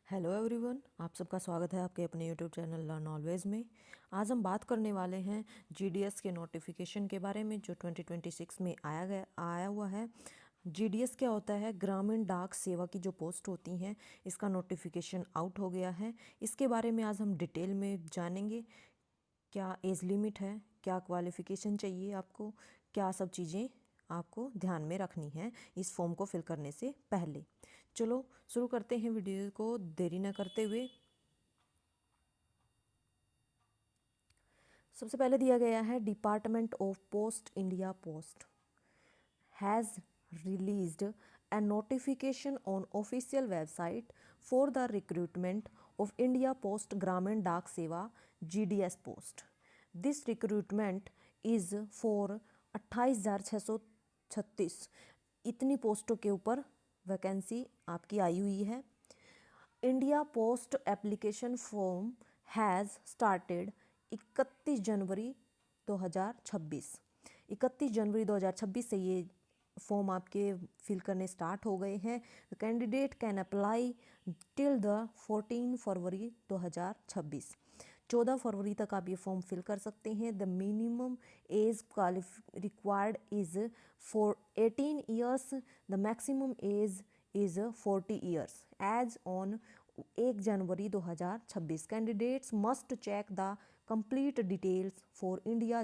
Hello everyone, आप सबका स्वागत है आपके अपने यूट्यूब चैनल लर्न ऑलवेज में। आज हम बात करने वाले हैं जीडीएस के नोटिफिकेशन के बारे में जो 2026 में आया हुआ है। जीडीएस क्या होता है? ग्रामीण डाक सेवा की जो पोस्ट होती हैं, इसका नोटिफिकेशन आउट हो गया है। इसके बारे में आज हम डिटेल में जानेंगे। क्या एज लिमिट है, क्या क्वालिफ़िकेशन चाहिए आपको, क्या सब चीज़ें आपको ध्यान में रखनी है इस फॉर्म को फिल करने से पहले। चलो शुरू करते हैं वीडियो को देरी न करते हुए। सबसे पहले दिया गया है department of post India post has released a notification on official website for the recruitment of India Post Gramin Dak Seva GDS post. This recruitment is for 28,636 इतनी पोस्टों के ऊपर वैकेंसी आपकी आई हुई है। India post application form has started 31 जनवरी 2026। 31 जनवरी 2026 से ये form आपके fill करने स्टार्ट हो गए हैं। The candidate can apply till the 14 February 2026। 14 फरवरी तक आप ये फॉर्म फिल कर सकते हैं। The minimum age required is for 18 years. The maximum age is 40 years age on 1 January 2026। Candidates must check the complete details for India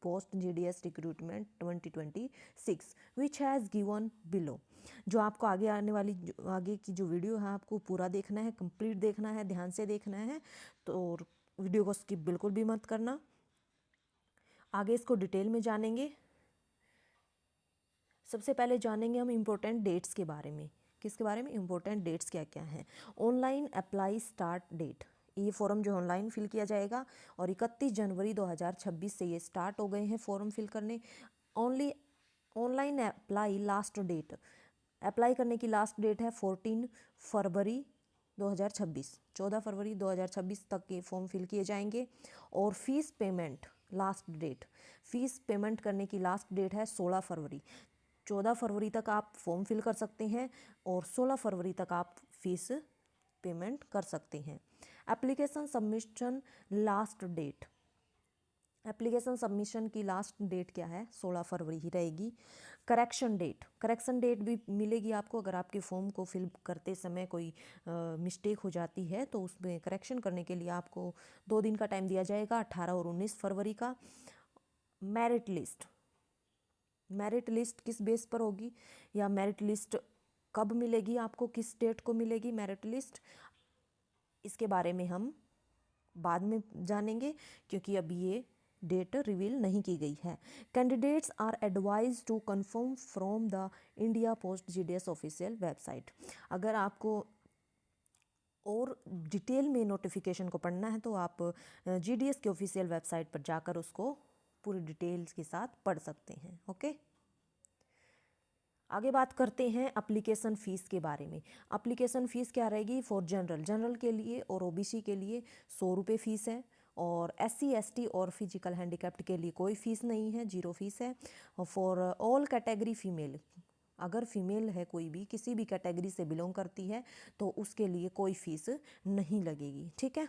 Post GDS recruitment 2026 which has given below. जो आपको आगे आने वाली आगे की जो वीडियो है आपको पूरा देखना है, कंप्लीट देखना है, ध्यान से देखना है, तो वीडियो को स्किप बिल्कुल भी मत करना। आगे इसको डिटेल में जानेंगे। सबसे पहले जानेंगे हम इम्पोर्टेंट डेट्स के बारे में। किसके बारे में? इम्पोर्टेंट डेट्स क्या क्या हैं। ऑनलाइन अप्लाई स्टार्ट डेट, ये फॉर्म जो ऑनलाइन फिल किया जाएगा और 31 जनवरी 2026 से ये स्टार्ट हो गए हैं फॉर्म फिल करने। Only online apply last date, apply करने की लास्ट डेट है 14 फरवरी 2026। 14 फरवरी 2026 तक ये फॉर्म फिल किए जाएंगे। और fees payment last date, fees payment करने की लास्ट डेट है 16 फरवरी। 14 फरवरी तक आप फॉर्म फिल कर सकते हैं और 16 फरवरी तक आप फीस पेमेंट कर सकते हैं। Application submission last date, application submission की लास्ट डेट क्या है? 16 फरवरी ही रहेगी। करेक्शन डेट, करेक्शन डेट भी मिलेगी आपको। अगर आपके फॉर्म को फिल करते समय कोई मिस्टेक हो जाती है तो उसमें करेक्शन करने के लिए आपको 2 दिन का टाइम दिया जाएगा, 18 और 19 फरवरी का। मेरिट लिस्ट, मेरिट लिस्ट किस बेस पर होगी या मेरिट लिस्ट कब मिलेगी आपको, किस डेट को मिलेगी मेरिट लिस्ट, इसके बारे में हम बाद में जानेंगे क्योंकि अभी ये डेट रिवील नहीं की गई है। Candidates are advise to confirm from the India Post GDS official website. अगर आपको और डिटेल में नोटिफिकेशन को पढ़ना है तो आप जीडीएस के ऑफिशियल वेबसाइट पर जाकर उसको पूरी डिटेल्स के साथ पढ़ सकते हैं। ओके, आगे बात करते हैं एप्लीकेशन फ़ीस के बारे में। एप्लीकेशन फ़ीस क्या रहेगी? फॉर जनरल, जनरल के लिए और ओबीसी के लिए 100 रुपये फ़ीस है। और एससी एसटी और फिजिकल हैंडीकैप्ड के लिए कोई फ़ीस नहीं है, 0 फीस है। फॉर ऑल कैटेगरी फीमेल, अगर फीमेल है कोई भी किसी भी कैटेगरी से बिलोंग करती है तो उसके लिए कोई फ़ीस नहीं लगेगी। ठीक है।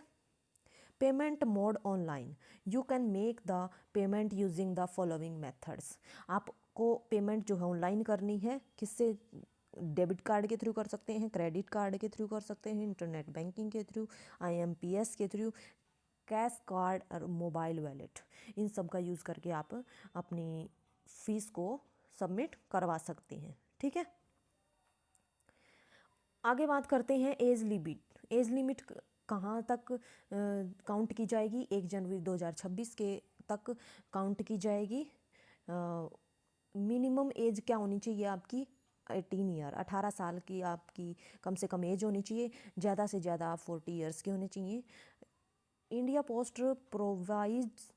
Payment mode online, you can make the payment using the following methods. आपको पेमेंट जो है ऑनलाइन करनी है, किससे? डेबिट कार्ड के थ्रू कर सकते हैं, क्रेडिट कार्ड के थ्रू कर सकते हैं, इंटरनेट बैंकिंग के थ्रू, आईएमपीएस के थ्रू, कैश कार्ड और मोबाइल वॉलेट, इन सब का यूज़ करके आप अपनी फीस को सबमिट करवा सकते हैं। ठीक है। आगे बात करते हैं एज लिमिट। एज लिमिट कहाँ तक काउंट की जाएगी? 1 जनवरी 2026 के तक काउंट की जाएगी। मिनिमम एज क्या होनी चाहिए आपकी? 18 ईयर, 18 साल की आपकी कम से कम एज होनी चाहिए। ज़्यादा से ज़्यादा आप 40 ईयर्स के होने चाहिए। India Post provides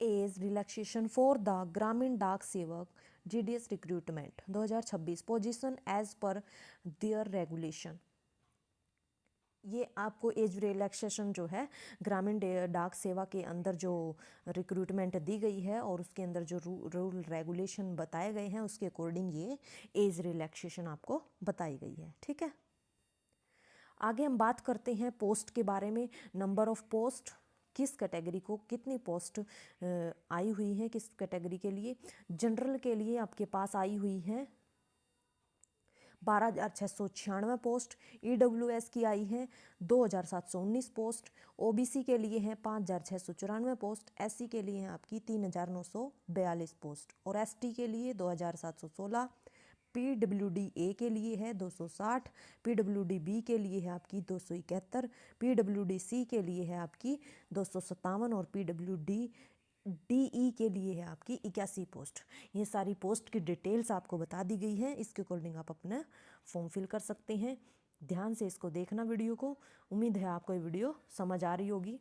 age relaxation for the Gramin Dak Sevak GDS recruitment 2026 position as per their regulation. ये आपको एज रिलैक्सेशन जो है ग्रामीण डाक सेवा के अंदर जो रिक्रूटमेंट दी गई है और उसके अंदर जो रूल रेगुलेशन बताए गए हैं उसके अकॉर्डिंग ये एज रिलैक्सेशन आपको बताई गई है। ठीक है। आगे हम बात करते हैं पोस्ट के बारे में। नंबर ऑफ पोस्ट, किस कैटेगरी को कितनी पोस्ट आई हुई है, किस कैटेगरी के लिए। जनरल के लिए आपके पास आई हुई है 12,696 पोस्ट। EWS की आई है 2,719 पोस्ट। OBC के लिए हैं 5,694 पोस्ट। SC के लिए हैं आपकी 3,942 पोस्ट और ST के लिए 2,716। PWD-A के लिए है 260। PWD-B के लिए है आपकी 271। PWD-C के लिए है आपकी 257 और PWD-DE के लिए है आपकी 81 पोस्ट। ये सारी पोस्ट की डिटेल्स आपको बता दी गई है। इसके अकॉर्डिंग आप अपना फॉर्म फिल कर सकते हैं। ध्यान से इसको देखना वीडियो को। उम्मीद है आपको ये वीडियो समझ आ रही होगी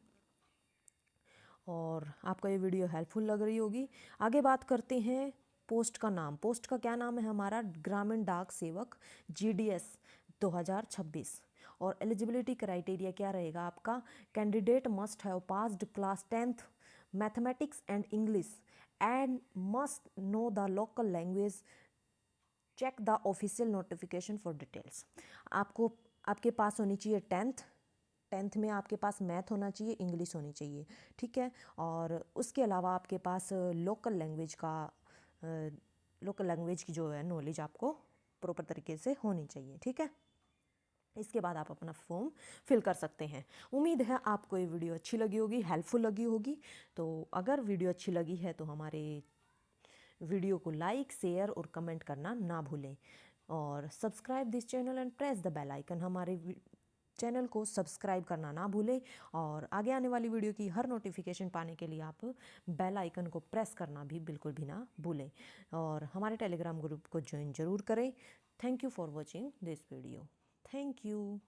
और आपको ये वीडियो हेल्पफुल लग रही होगी। आगे बात करते हैं पोस्ट का नाम। पोस्ट का क्या नाम है हमारा? ग्रामीण डाक सेवक GDS 2026। और एलिजिबिलिटी क्राइटेरिया क्या रहेगा आपका? Candidate must have passed class 10th mathematics and English and must know the local language. Check the official notification for details. आपको आपके पास होनी चाहिए 10th में आपके पास मैथ होना चाहिए, इंग्लिश होनी चाहिए, ठीक है। और उसके अलावा आपके पास लोकल लैंग्वेज की जो है नॉलेज आपको प्रॉपर तरीके से होनी चाहिए, ठीक है। इसके बाद आप अपना फॉर्म फिल कर सकते हैं। उम्मीद है आपको ये वीडियो अच्छी लगी होगी, हेल्पफुल लगी होगी। तो अगर वीडियो अच्छी लगी है तो हमारे वीडियो को लाइक, शेयर और कमेंट करना ना भूलें और subscribe this channel and press the bell icon. हमारे चैनल को सब्सक्राइब करना ना भूलें और आगे आने वाली वीडियो की हर नोटिफिकेशन पाने के लिए आप बेल आइकन को प्रेस करना भी बिल्कुल भी ना भूलें और हमारे टेलीग्राम ग्रुप को ज्वाइन ज़रूर करें। Thank you for watching this video. Thank you.